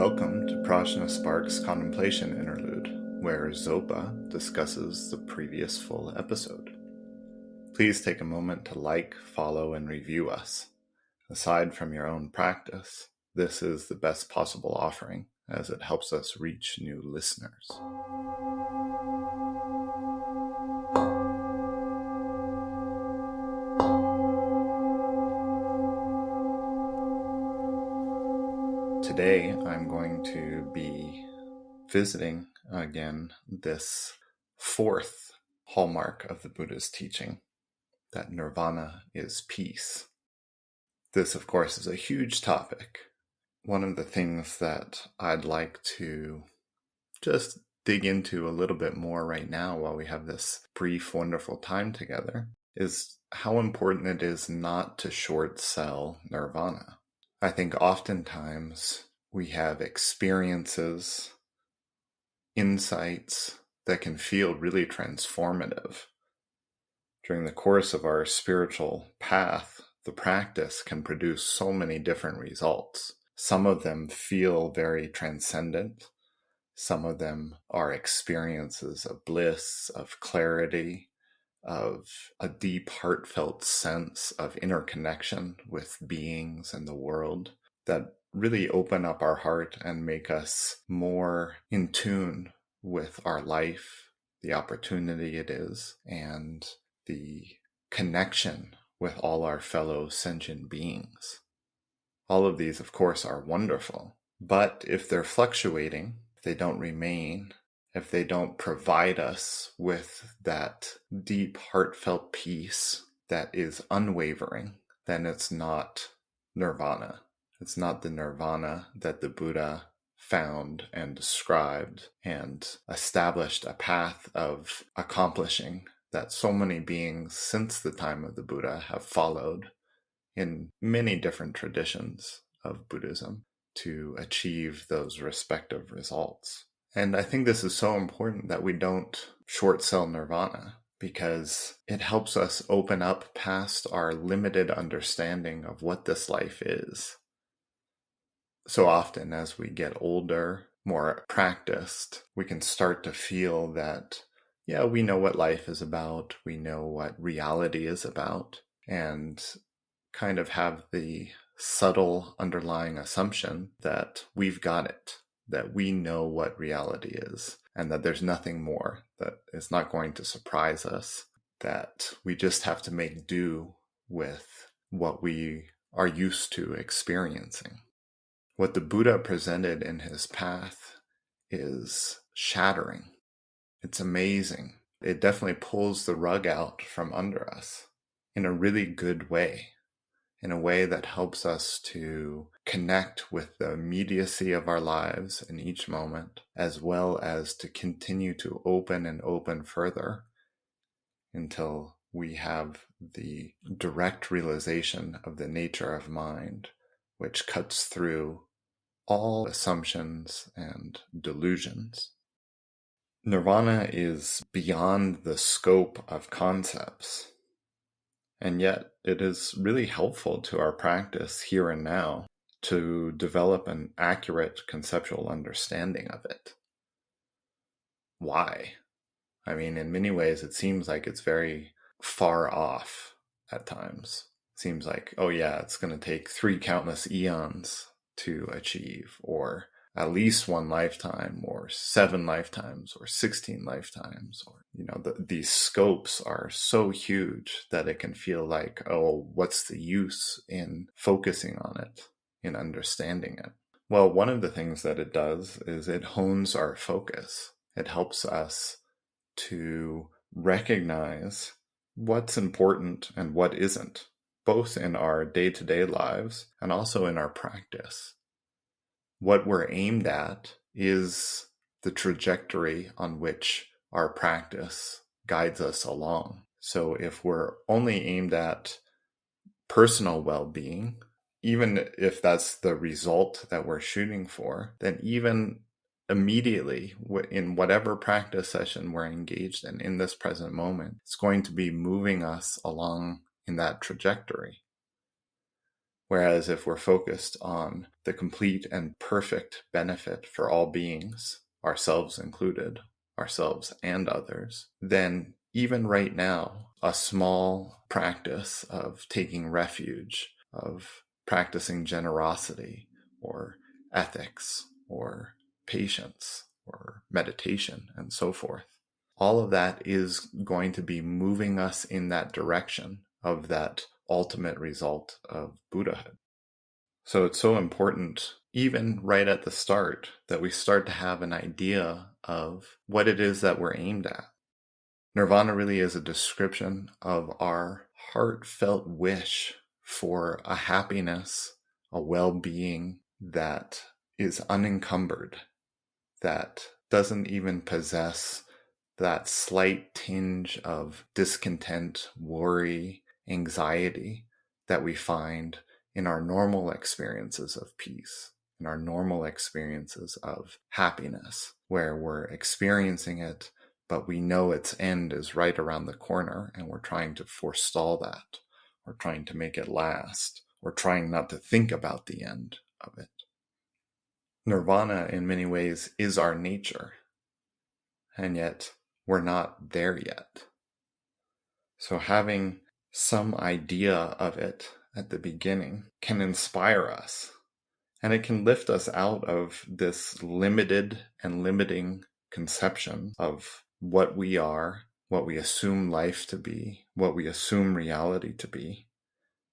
Welcome to PRAJNA SPARKS Contemplation interlude, where Zopa discusses the previous full episode. Please take a moment to like, follow, and review us. Aside from your own practice, this is the best possible offering as it helps us reach new listeners. Today, I'm going to be visiting again this fourth hallmark of the Buddha's teaching, that Nirvana is peace. This, of course, is a huge topic. One of the things that I'd like to just dig into a little bit more right now while we have this brief, wonderful time together is how important it is not to short sell Nirvana. I think oftentimes we have experiences, insights that can feel really transformative. During the course of our spiritual path, the practice can produce so many different results. Some of them feel very transcendent. Some of them are experiences of bliss, of clarity, of a deep, heartfelt sense of interconnection with beings and the world that really open up our heart and make us more in tune with our life, the opportunity it is, and the connection with all our fellow sentient beings. All of these, of course, are wonderful, but if they're fluctuating, if they don't remain, if they don't provide us with that deep, heartfelt peace that is unwavering, then it's not nirvana. It's not the nirvana that the Buddha found and described and established a path of accomplishing that so many beings since the time of the Buddha have followed in many different traditions of Buddhism to achieve those respective results. And I think this is so important that we don't short sell nirvana because it helps us open up past our limited understanding of what this life is. So often as we get older, more practiced, we can start to feel that, yeah, we know what life is about, we know what reality is about, and kind of have the subtle underlying assumption that we've got it, that we know what reality is, and that there's nothing more, that it's not going to surprise us, that we just have to make do with what we are used to experiencing. What the Buddha presented in his path is shattering. It's amazing. It definitely pulls the rug out from under us in a really good way, in a way that helps us to connect with the immediacy of our lives in each moment, as well as to continue to open and open further until we have the direct realization of the nature of mind, which cuts through all assumptions and delusions. Nirvana is beyond the scope of concepts. And yet it is really helpful to our practice here and now to develop an accurate conceptual understanding of it. Why? I mean, in many ways, it seems like it's very far off at times. It seems like, oh yeah, it's going to take 3 countless eons to achieve, or at least 1 lifetime, or 7 lifetimes, or 16 lifetimes, or, these scopes are so huge that it can feel like, oh, what's the use in focusing on it, in understanding it? Well, one of the things that it does is it hones our focus. It helps us to recognize what's important and what isn't, both in our day-to-day lives and also in our practice. What we're aimed at is the trajectory on which our practice guides us along. So if we're only aimed at personal well-being, even if that's the result that we're shooting for, then even immediately in whatever practice session we're engaged in this present moment, it's going to be moving us along in that trajectory. Whereas if we're focused on the complete and perfect benefit for all beings, ourselves included, ourselves and others, then even right now, a small practice of taking refuge, of practicing generosity or ethics or patience or meditation and so forth, all of that is going to be moving us in that direction of that ultimate result of Buddhahood. So it's so important, even right at the start, that we start to have an idea of what it is that we're aimed at. Nirvana really is a description of our heartfelt wish for a happiness, a well-being that is unencumbered, that doesn't even possess that slight tinge of discontent, worry, anxiety that we find in our normal experiences of peace, in our normal experiences of happiness, where we're experiencing it, but we know its end is right around the corner and we're trying to forestall that. We're trying to make it last. We're trying not to think about the end of it. Nirvana, in many ways, is our nature, and yet we're not there yet. So having some idea of it at the beginning can inspire us, and it can lift us out of this limited and limiting conception of what we are, what we assume life to be, what we assume reality to be,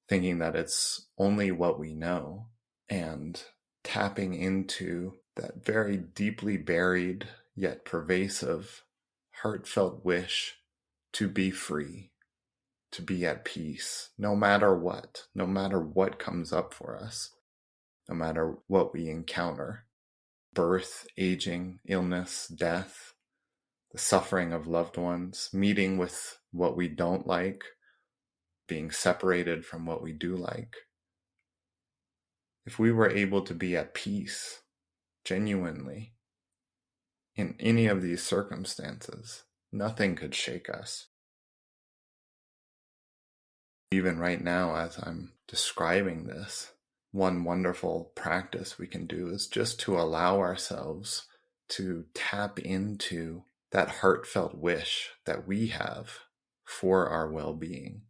thinking that it's only what we know, and tapping into that very deeply buried yet pervasive, heartfelt wish to be free, to be at peace, no matter what comes up for us, no matter what we encounter. Birth, aging, illness, death, the suffering of loved ones, meeting with what we don't like, being separated from what we do like. If we were able to be at peace, genuinely, in any of these circumstances, nothing could shake us. Even right now, as I'm describing this, one wonderful practice we can do is just to allow ourselves to tap into that heartfelt wish that we have for our well-being.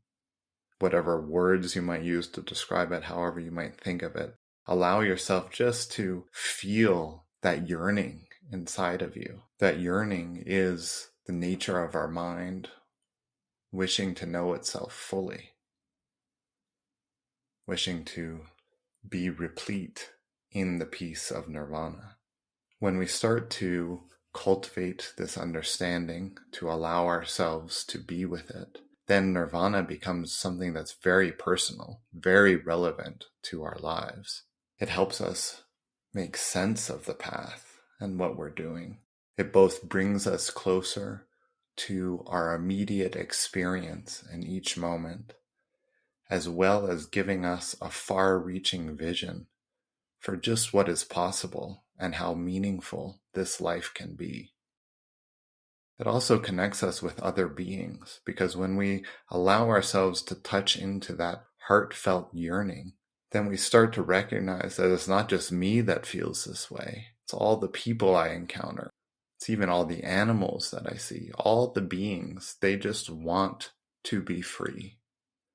Whatever words you might use to describe it, however you might think of it, allow yourself just to feel that yearning inside of you. That yearning is the nature of our mind, wishing to know itself fully, wishing to be replete in the peace of nirvana. When we start to cultivate this understanding, to allow ourselves to be with it, then nirvana becomes something that's very personal, very relevant to our lives. It helps us make sense of the path and what we're doing. It both brings us closer to our immediate experience in each moment, as well as giving us a far-reaching vision for just what is possible and how meaningful this life can be. It also connects us with other beings, because when we allow ourselves to touch into that heartfelt yearning, then we start to recognize that it's not just me that feels this way. It's all the people I encounter. It's even all the animals that I see. All the beings, they just want to be free.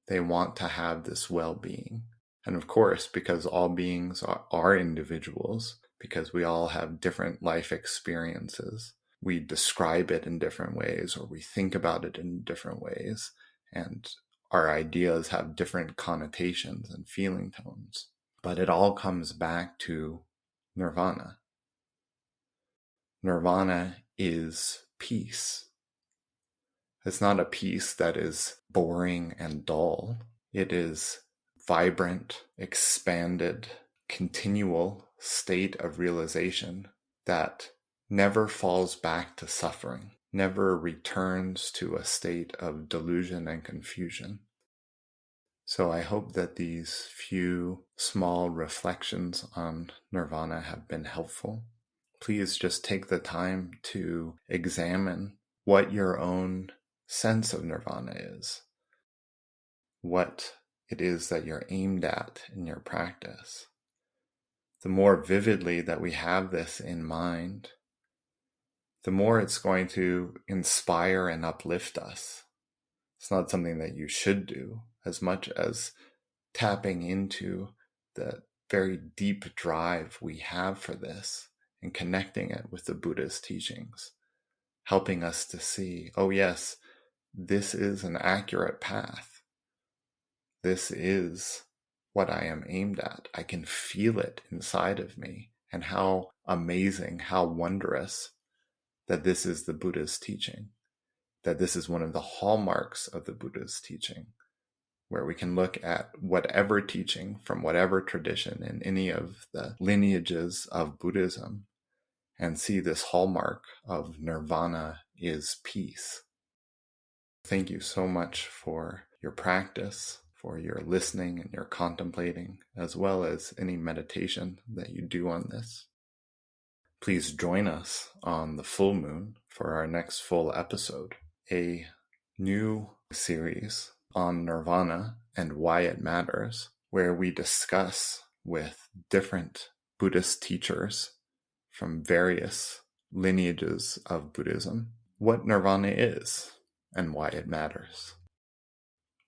They want to have this well-being. And of course, because all beings are individuals, because we all have different life experiences, we describe it in different ways, or we think about it in different ways, and our ideas have different connotations and feeling tones. But it all comes back to nirvana. Nirvana is peace. It's not a peace that is boring and dull. It is vibrant, expanded, continual state of realization that never falls back to suffering, never returns to a state of delusion and confusion. So I hope that these few small reflections on nirvana have been helpful. Please just take the time to examine what your own sense of nirvana is. What it is that you're aimed at in your practice. The more vividly that we have this in mind, the more it's going to inspire and uplift us. It's not something that you should do as much as tapping into the very deep drive we have for this and connecting it with the Buddha's teachings, helping us to see, oh yes, this is an accurate path. This is what I am aimed at. I can feel it inside of me. And how amazing, how wondrous that this is the Buddha's teaching, that this is one of the hallmarks of the Buddha's teaching, where we can look at whatever teaching from whatever tradition in any of the lineages of Buddhism and see this hallmark of nirvana is peace. Thank you so much for your practice, for your listening and your contemplating, as well as any meditation that you do on this. Please join us on the full moon for our next full episode, a new series on nirvana and why it matters, where we discuss with different Buddhist teachers from various lineages of Buddhism what nirvana is and why it matters.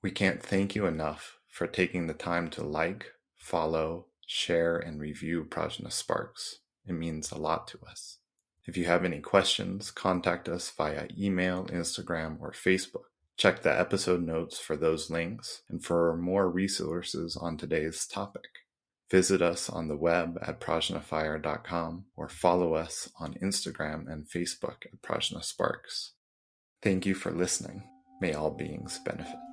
We can't thank you enough for taking the time to like, follow, share, and review PRAJNA Sparks. It means a lot to us. If you have any questions, contact us via email, Instagram, or Facebook. Check the episode notes for those links and for more resources on today's topic. Visit us on the web at prajnafire.com or follow us on Instagram and Facebook at PRAJNA Sparks. Thank you for listening. May all beings benefit.